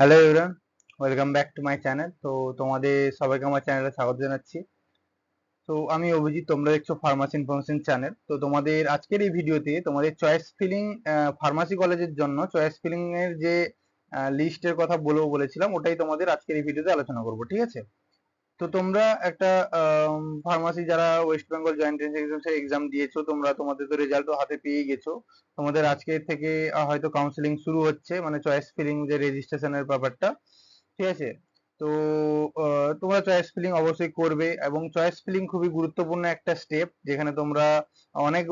Hello everyone, welcome back to my channel. তো তোমাদের সবাইকে আমার চ্যানেলে স্বাগত জানাচ্ছি। তো আমি অভিজিৎ, তোমরা দেখছো ফার্মাসি ইনফরমেশন চ্যানেল। তো তোমাদের আজকের এই ভিডিওতে তোমাদের চয়েস ফিলিং ফার্মাসি কলেজের জন্য চয়েস ফিলিং এর যে লিস্টের কথা বলবো বলেছিলাম, ওটাই তোমাদের আজকের এই ভিডিওতে আলোচনা করবো, ঠিক আছে? তো তোমরা একটা ফার্মাসি যারা West Bengal joint entrance exam দিয়েছো, তোমরা তোমাদের তো রেজাল্টও হাতে পেয়ে গেছো। তোমাদের আজকে থেকে হয়তো কাউন্সিলিং শুরু হচ্ছে, মানে চয়েস ফিলিং যে রেজিস্ট্রেশনের ব্যাপারটা, ঠিক আছে? তো তোমরা চয়েস ফিলিং অবশ্যই করবে, এবং চয়েস ফিলিং খুবই গুরুত্বপূর্ণ একটা স্টেপ, যেখানে তোমরা অনেক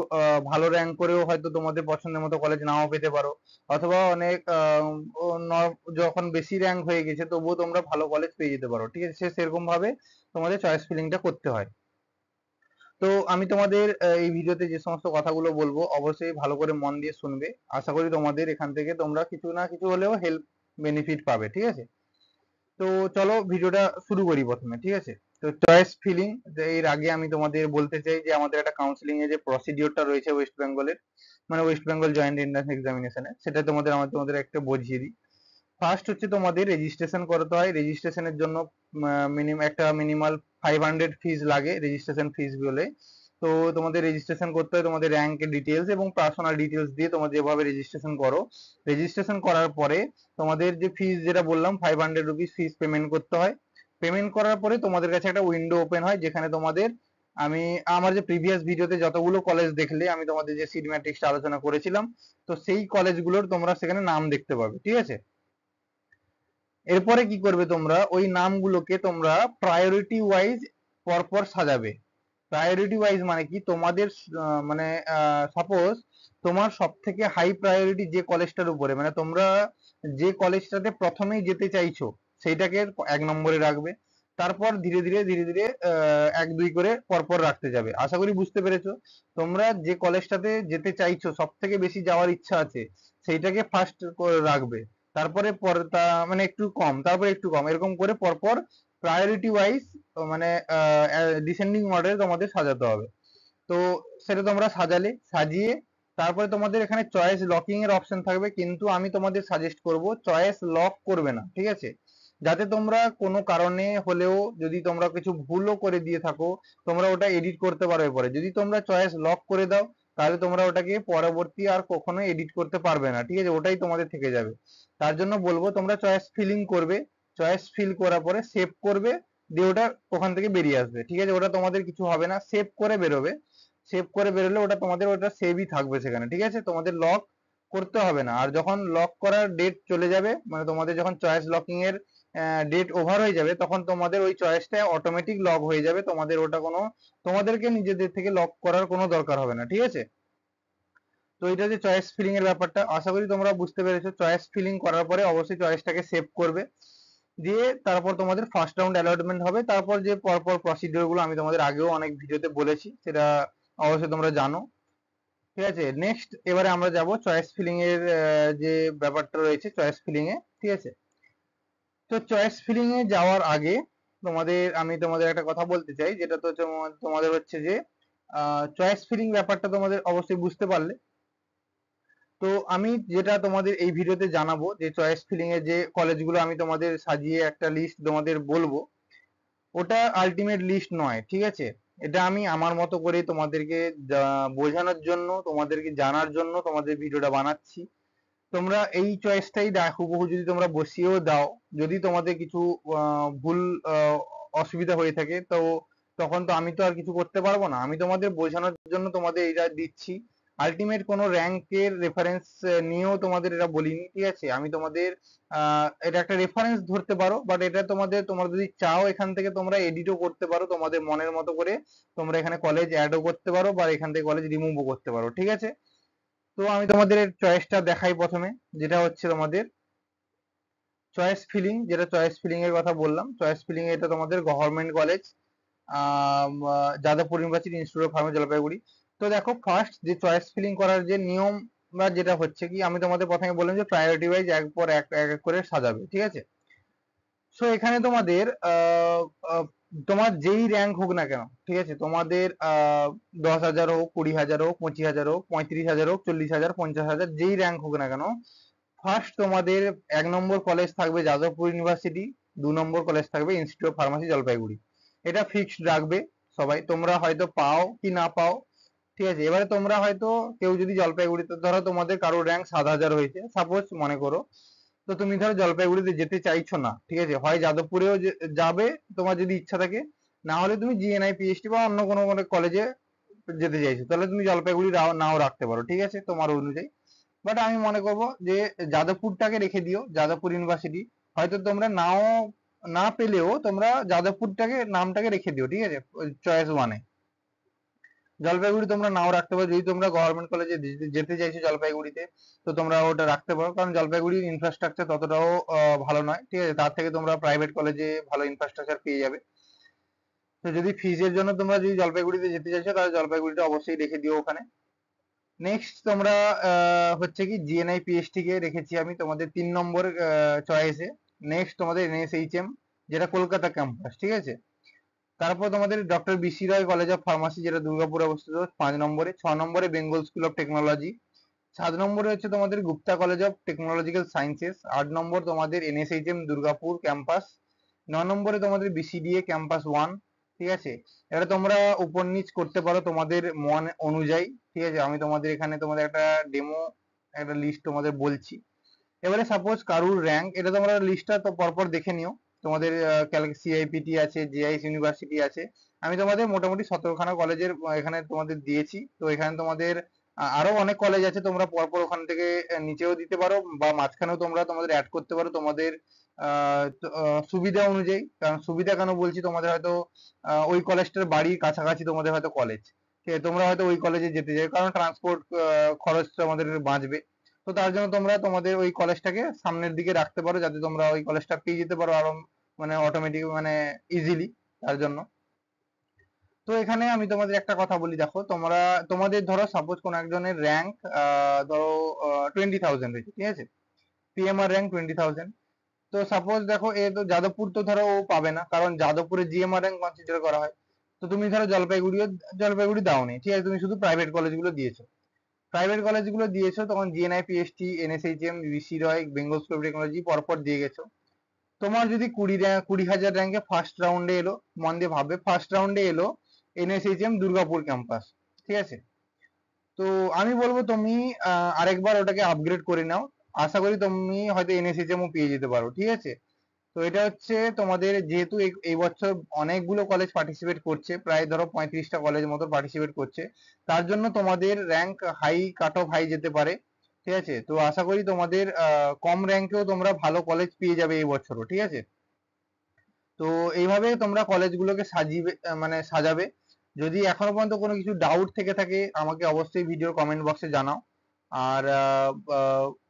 ভালো র্যাঙ্ক করেও হয়তো তোমাদের পছন্দের মতো কলেজ নাও পেতে পারো, অথবা অনেক যখন বেশি র্যাঙ্ক হয়ে গেছে তবুও তোমরা ভালো কলেজ পেয়ে যেতে পারো, ঠিক আছে? সেরকম ভাবে তোমাদের চয়েস ফিলিংটা করতে হয়। তো আমি তোমাদের এই ভিডিওতে যে সমস্ত কথাগুলো বলবো অবশ্যই ভালো করে মন দিয়ে শুনবে। আশা করি তোমাদের এখান থেকে তোমরা কিছু না কিছু হলেও হেল্প বেনিফিট পাবে, ঠিক আছে? তো চলো ভিডিওটা শুরু করি প্রথমে, ঠিক আছে? তো চয়েস ফিলিং, এর আগে আমি তোমাদের বলতে চাই যে আমাদের একটা কাউন্সিলিং এর যে প্রসিডিওরটা রয়েছে ওয়েস্ট বেঙ্গলের, মানে ওয়েস্ট বেঙ্গল জয়েন্ট এন্ট্রান্স এক্সামিনেশনে, সেটা তোমাদের একটা বুঝিয়ে দিই। ফার্স্ট হচ্ছে তোমাদের রেজিস্ট্রেশন করতে হয়। রেজিস্ট্রেশনের জন্য একটা মিনিমাল 500 ফিজ লাগে, রেজিস্ট্রেশন ফিজ বলে। তো তোমাদের রেজিস্ট্রেশন করতে হয় তোমাদের র্যাঙ্কের ডিটেলস এবং পার্সোনাল ডিটেলস দিয়ে তোমরা যেভাবে রেজিস্ট্রেশন করো। রেজিস্ট্রেশন করার পরে তোমাদের যে ফিজ যেটা বললাম 500 রুপিস ফিজ পেমেন্ট করতে হয়। পেমেন্ট করার পরে তোমাদের কাছে একটা উইন্ডো ওপেন হয়, যেখানে তোমাদের আমি আমার যে প্রিভিয়াস ভিডিওতে যতগুলো কলেজ দেখলে আমি তোমাদের যে সিট ম্যাট্রিক্সটা আলোচনা করেছিলাম, তো সেই কলেজগুলোর তোমরা সেখানে নাম দেখতে পাবে, ঠিক আছে? এরপরে কি করবে, তোমরা ওই নামগুলোকে তোমরা প্রায়োরিটি ওয়াইজ পরপর সাজাবে। প্রায়োরিটি ওয়াইজ মানে কি, তোমাদের মানে সাপোজ তোমার সব থেকে হাই প্রায়োরিটি যে কলেজটার উপরে, মানে তোমরা যে কলেজটাতে প্রথমেই যেতে চাইছো সেইটাকে 1 নম্বরে রাখবে। তারপর ধীরে ধীরে ধীরে ধীরে 1 2 করে পরপর রাখতে যাবে। আশা করি বুঝতে পেরেছো। তোমরা যে কলেজটাতে যেতে চাইছো, সব থেকে বেশি যাওয়ার ইচ্ছা আছে, সেইটাকে ফার্স্ট রাখবে। তারপরে মানে একটু কম, তারপরে একটু কম, এরকম করে পরপর প্রায়োরিটি ওয়াইজ, মানে ডিসেন্ডিং অর্ডারে তোমাদের সাজাতে হবে। তো সেটা তোমরা সাজিয়ে তারপরে তোমাদের এখানে চয়েস লকিং এর অপশন থাকবে, কিন্তু আমি তোমাদের সাজেস্ট করব চয়েস লক করবে না, ঠিক আছে? যাতে তোমরা কোনো কারণে হলেও যদি তোমরা কিছু ভুলও করে দিয়ে থাকো, তোমরা ওটা এডিট করতে পারো। এরপরে যদি তোমরা চয়েস লক করে দাও, তাহলে তোমরা ওটাকে পরবর্তী আর কখনো এডিট করতে পারবে না, ঠিক আছে? ওটাই তোমাদের থেকে যাবে। তার জন্য বলবো তোমরা চয়েস ফিলিং করবে, চয়েস ফিল করার পরে সেভ করবে, দিয়ে ওটা ওখান থেকে বেরিয়ে আসবে, ঠিক আছে? ওটা তোমাদের কিছু হবে না, সেভ করে বেরোবে। সেভ করে বেরোলে ওটা তোমাদের ওটা সেভই থাকবে সেখানে, ঠিক আছে? তোমাদের লক করতে হবে না। আর যখন লক করার ডেট চলে যাবে, মানে তোমাদের যখন চয়েস লকিং এর ডেট ওভার হয়ে যাবে, তখন তোমাদের ওই চয়েসটা অটোমেটিক লক হয়ে যাবে। তোমাদের ওটা কোনো, তোমাদেরকে নিজেদের থেকে লক করার কোনো দরকার হবে না, ঠিক আছে? তো এটা যে চয়েস ফিলিং এর ব্যাপারটা, আশা করি তোমরা বুঝতে পেরেছো। চয়েস ফিলিং করার পরে অবশ্যই চয়েসটাকে সেভ করবে, দিয়ে তারপর তোমাদের ফার্স্ট রাউন্ড অ্যালটমেন্ট হবে। তারপর যে পরপর প্রসিডিওর গুলো আমি তোমাদের আগেও অনেক ভিডিওতে বলেছি, সেটা অবশ্যই তোমরা জানো, ঠিক আছে? নেক্সট এবারে আমরা যাব চয়েস ফিলিং এর যে ব্যাপারটা রয়েছে চয়েস ফিলিং এ, ঠিক আছে? তো চয়েস ফিলিং এ যাওয়ার আগে আমি তোমাদের একটা কথা বলতে চাই, যেটা তো তোমাদের হচ্ছে যে চয়েস ফিলিং ব্যাপারটা তোমাদের অবশ্যই বুঝতে পারলে। তো আমি যেটা তোমাদের এই ভিডিওতে জানাবো, যে চয়েস ফিলিং এর যে কলেজগুলো আমি তোমাদের সাজিয়ে একটা লিস্ট তোমাদের বলবো, ওটা আলটিমেট লিস্ট নয়, ঠিক আছে? এটা আমি আমার মতো করে তোমাদেরকে বোঝানোর জন্য, তোমাদেরকে জানার জন্য তোমাদের ভিডিওটা বানাচ্ছি। তোমরা এই চয়েসটাই হুবহু যদি তোমরা বসিয়েও দাও, যদি তোমাদের কিছু ভুল অসুবিধা হয়ে থাকে, তো তখন তো আমি তো আর কিছু করতে পারবো না। আমি তোমাদের বোঝানোর জন্য তোমাদের এটা দিচ্ছি। আলটিমেট কোনো র্যাঙ্কের রেফারেন্স নিয়েও তোমাদের এটা বলিনি, ঠিক আছে? আমি তোমাদের এটা একটা রেফারেন্স ধরতে পারো, বাট এটা তোমরা যদি চাও এখান থেকে তোমরা এডিটও করতে পারো তোমাদের মনের মতো করে। তোমরা এখানে কলেজ অ্যাডও করতে পারো, বা এখান থেকে কলেজ রিমুভও করতে পারো, ঠিক আছে? তো আমি তোমাদের চয়েসটা দেখাই প্রথমে, যেটা হচ্ছে তোমাদের চয়েস ফিলিং, যেটা চয়েস ফিলিং এর কথা বললাম। চয়েস ফিলিং এটা তোমাদের government college, Jadavpur university institute of Pharma, Jalpaiguri. তো দেখো, ফার্স্ট যে চয়েস ফিলিং করার যে নিয়ম বা যেটা হচ্ছে কি, আমি তোমাদের প্রথমে বললাম যে প্রায়োরিটি ওয়াইজ এক পর এক এক এক করে সাজাবে, ঠিক আছে? সো এখানে তোমাদের তোমার যেই র্যাঙ্ক হোক না কেন, ঠিক আছে? তোমাদের 10,000 হোক, 20,000 হোক, 25,000 হোক, 35,000 হোক, 40,000, 50,000, যেই র্যাঙ্ক হোক না কেন, ফার্স্ট তোমাদের 1 নম্বর কলেজ থাকবে যাদবপুর ইউনিভার্সিটি, 2 নম্বর কলেজ থাকবে ইনস্টিটিউট অফ ফার্মাসি জলপাইগুড়ি। এটা ফিক্সড রাখবে সবাই, তোমরা হয়তো পাও কি না পাও, ঠিক আছে। এবারে তোমরা হয়তো কেউ যদি জলপাইগুড়িতে, ধরো তোমাদের কারোর র্যাঙ্ক 7000 হয়েছে সাপোজ মনে করো, তো তুমি ধরো জলপাইগুড়িতে যেতে চাইছো না, ঠিক আছে, হয় যাদবপুরেও যাবে তোমার যদি ইচ্ছা থাকে, না হলে তুমি জিএনআই পিএইচডি বা অন্য কোনো কোনো কলেজে যেতে চাইছো, তাহলে তুমি জলপাইগুড়ি নাও রাখতে পারো, ঠিক আছে, তোমার অনুযায়ী। বাট আমি মনে করবো যে যাদবপুরটাকে রেখে দিও, যাদবপুর ইউনিভার্সিটি। হয়তো তোমরা নাও না পেলেও তোমরা যাদবপুরটাকে নামটাকে রেখে দিও, ঠিক আছে, চয়েস ওয়ানে। জলপাইগুড়ি তোমরা নাও রাখতে পারো, যদি তোমরা গভর্নমেন্ট কলেজে যেতে চাইছো জলপাইগুড়িতে, তো তোমরা ওটা রাখতে পারো, কারণ জলপাইগুড়ির ইনফ্রাস্ট্রাকচার ততটাও ভালো নয়, ঠিক আছে, তার থেকে তোমরা প্রাইভেট কলেজে ভালো ইনফ্রাস্ট্রাকচার পেয়ে যাবে। তো যদি ফিজের জন্য তোমরা যদি জলপাইগুড়িতে যেতে চাইছো, তাহলে জলপাইগুড়িটা অবশ্যই রেখে দিও ওখানে। নেক্সট তোমরা হচ্ছে কি জিএনআই পিএইচডি কে রেখেছি আমি তোমাদের 3 নম্বর চয়েসে। নেক্সট তোমাদের এনএসএইচএম, যেটা কলকাতা ক্যাম্পাস, ঠিক আছে। তারপর তোমাদের doctor B C Roy college of pharmacy, যেটা দুর্গাপুরে অবস্থিত, 5 নম্বরে। 6 নম্বরে বেঙ্গল স্কুল অফ টেকনোলজি। 7 নম্বরে হচ্ছে তোমাদের Gupta college of technological sciences. 8 নম্বর তোমাদের এনএসএইচএম দুর্গাপুর ক্যাম্পাস। 9 নম্বরে তোমাদের বিসিডিএ ক্যাম্পাস 1, ঠিক আছে। এটা তোমরা উপর নিচ করতে পারো তোমাদের মন অনুযায়ী, ঠিক আছে। আমি তোমাদের এখানে তোমাদের একটা ডেমো একটা লিস্ট তোমাদের বলছি। এবারে সাপোজ কারুর র্যাঙ্ক, এটা তোমরা লিস্টটা তো পরপর দেখে নিও। তোমাদের সিআইপিটি আছে, জেআইএস ইউনিভার্সিটি আছে। আমি তোমাদের মোটামুটি 17খানা কলেজের এখানে তোমাদের দিয়েছি। তো এখানে তোমাদের আরো অনেক কলেজ আছে, তোমরা পরপর ওখান থেকে নিচেও দিতে পারো বা মাঝখানেও তোমরা তোমাদের অ্যাড করতে পারো তোমাদের সুবিধা অনুযায়ী। কারণ সুবিধা কেন বলছি, তোমাদের হয়তো ওই কলেজটার বাড়ির কাছাকাছি তোমাদের হয়তো কলেজ, ঠিক আছে, তোমরা হয়তো ওই কলেজে যেতে চাই, কারণ ট্রান্সপোর্ট খরচটা আমাদের বাঁচবে। তো তার জন্য তোমরা তোমাদের ওই কলেজটাকে সামনের দিকে রাখতে পারো, যাতে তোমরা ওই কলেজটা পেয়ে যেতে পারো আরো মানে অটোমেটিক মানে ইজিলি, তার জন্য। তো এখানে আমি তোমাদের একটা কথা বলি, দেখো তোমরা তোমাদের ধরো সাপোজ কোন একজনের র্যাঙ্ক ধরো 20,000 হয়েছে, ঠিক আছে, পিএমআর র্যাঙ্ক 20,000। তো সাপোজ দেখো এ তো যাদবপুর তো ধরো ও পাবে না, কারণ যাদবপুরে জিএমআর র্যাঙ্ক কনসিডার করা হয়। তো তুমি ধরো জলপাইগুড়ি দাওনি, ঠিক আছে, তুমি শুধু প্রাইভেট কলেজগুলো দিয়েছো। প্রাইভেট কলেজগুলো দিয়েছো তখন GNI PST NSHM BC Roy Bengal school of technology পরপর দিয়ে গেছো। তোমার যদি 20,000 র্যাঙ্কে ফার্স্ট রাউন্ডে এলো, মন দিয়ে ভাববে, ফার্স্ট রাউন্ডে এলো এনএসএইচএম দুর্গাপুর ক্যাম্পাস, ঠিক আছে। তো আমি বলবো তুমি আরেকবার ওটাকে আপগ্রেড করে নাও। আশা করি তুমি হয়তো এনএসএইচএম ও পেয়ে যেতে পারো, ঠিক আছে। তো এটা হচ্ছে তোমাদের, যেহেতু এই বছর অনেকগুলো কলেজ পার্টিসিপেট করছে, প্রায় ধরো 35টা কলেজ মতো পার্টিসিপেট করছে, তার জন্য তোমাদের rank high, cut off high যেতে পারে, ঠিক আছে। তো আশা করি তোমাদের কম র্যাঙ্কেও তোমরা ভালো কলেজ পেয়ে যাবে এই বছরও, ঠিক আছে। তো এইভাবে তোমরা কলেজগুলোকে মানে সাজাবে। যদি এখনো পর্যন্ত কোনো কিছু ডাউট থেকে থাকে আমাকে অবশ্যই ভিডিও কমেন্ট বক্সে জানাও। আর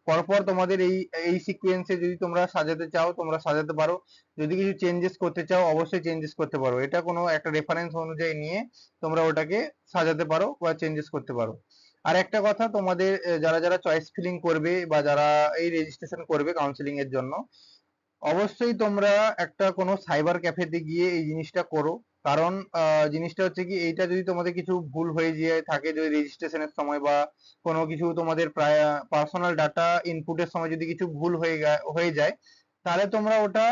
পরপর তোমাদের এই এই সিকোয়েন্সে যদি তোমরা সাজাতে চাও তোমরা সাজাতে পারো। যদি কিছু চেঞ্জেস করতে চাও অবশ্যই চেঞ্জেস করতে পারো, এটা কোনো একটা রেফারেন্স অনুযায়ী নিয়ে তোমরা ওটাকে সাজাতে পারো বা চেঞ্জেস করতে পারো। আর একটা কথা, তোমাদের যারা যারা চয়েস ফিলিং করবে বা যারা এই রেজিস্ট্রেশন করবে কাউন্সিলিং এর জন্য, অবশ্যই তোমরা একটা কোনো সাইবার ক্যাফেতে গিয়ে এই জিনিসটা করো। কারণ জিনিসটা হচ্ছে কি, এইটা যদি তোমাদের কিছু ভুল হয়ে গিয়ে থাকে, যদি রেজিস্ট্রেশনের সময় বা কোনো কিছু তোমাদের প্রায় পার্সোনাল ডাটা ইনপুটের সময় যদি কিছু ভুল হয়ে যায়, তাহলে তোমরা ওটা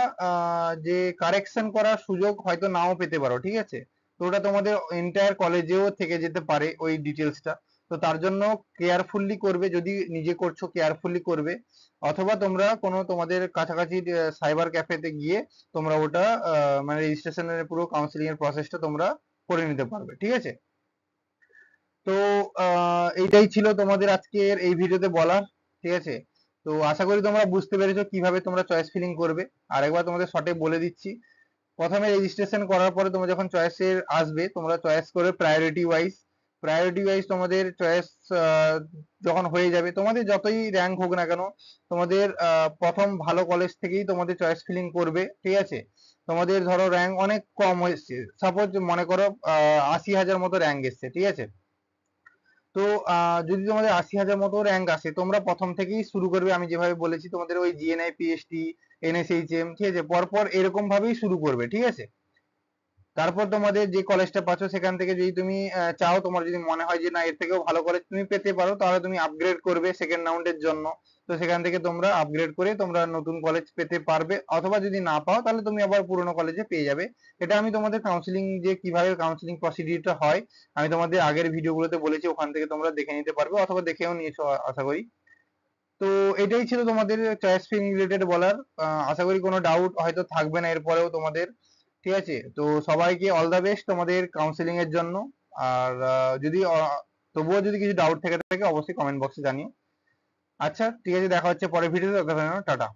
যে কারেকশন করার সুযোগ হয়তো নাও পেতে পারো, ঠিক আছে। তো ওটা তোমাদের এন্টায়ার কলেজেও থেকে যেতে পারে ওই ডিটেলসটা। তো তার জন্য কেয়ারফুলি করবে, যদি নিজে করছো কেয়ারফুলি করবে, অথবা তোমরা কোনো তোমাদের কাছাকাছি সাইবার ক্যাফেতে গিয়ে তোমরা ওটা মানে রেজিস্ট্রেশনের পুরো কাউন্সিলিং এর প্রসেসটা তোমরা করে নিতে পারবে, ঠিক আছে। তো এইটাই ছিল তোমাদের আজকের এই ভিডিওতে বলার, ঠিক আছে। তো আশা করি তোমরা বুঝতে পেরেছো কিভাবে তোমরা চয়েস ফিলিং করবে। আরেকবার তোমাদের শর্টে বলে দিচ্ছি, প্রথমে রেজিস্ট্রেশন করার পরে তোমরা যখন চয়েসের আসবে, তোমরা চয়েস করবে প্রায়োরিটি ওয়াইজ তোমাদের চয়েস যখন হয়ে যাবে, তোমাদের যতই র্যাঙ্ক হোক না কেন, তোমাদের প্রথম ভালো কলেজ থেকেই তোমাদের চয়েস ফিলিং করবে, ঠিক আছে। তোমাদের ধরো র্যাঙ্ক অনেক কম এসছে, সাপোজ মনে করো 80,000 মতো র্যাঙ্ক এসছে, ঠিক আছে। তো যদি তোমাদের 80,000 মতো র্যাঙ্ক আসে, তোমরা প্রথম থেকেই শুরু করবে, আমি যেভাবে বলেছি তোমাদের ওই জিএনআই পিএইচডি এনএসএইচএম, ঠিক আছে, পরপর এরকম ভাবেই শুরু করবে, ঠিক আছে। তারপর তোমাদের যে কলেজটা পাচ্ছ সেখান থেকে যদি তুমি চাও, তোমার যদি মনে হয় যে না এর থেকেও ভালো কলেজ তুমি পেতে পারো, তাহলে তুমি আপগ্রেড করবে সেকেন্ড রাউন্ডের জন্য। তো সেখান থেকে তোমরা আপগ্রেড করে তোমরা নতুন কলেজ পেতে পারবে, অথবা যদি না পাও তাহলে তুমি আবার পুরোনো কলেজে পেয়ে যাবে। এটা আমি তোমাদের কাউন্সিলিং যে কিভাবে কাউন্সিলিং প্রসিডিউরটা হয় আমি তোমাদের আগের ভিডিওগুলোতে বলেছি, ওখান থেকে তোমরা দেখে নিতে পারবে, অথবা দেখেও নিয়েছো আশা করি। তো এটাই ছিল তোমাদের চয়েস ফিং রিলেটেড বলার। আশা করি কোনো ডাউট হয়তো থাকবে না এরপরেও তোমাদের। ঠিক আছে, তো সবাইকে অল দ্য বেস্ট তোমাদের কাউন্সিলিং এর জন্য। আর যদি তবুও যদি কিছু ডাউট থেকে থাকে অবশ্যই কমেন্ট বক্সে জানিও। আচ্ছা ঠিক আছে, দেখা হচ্ছে পরের ভিডিওতে, ততক্ষণ টাটা।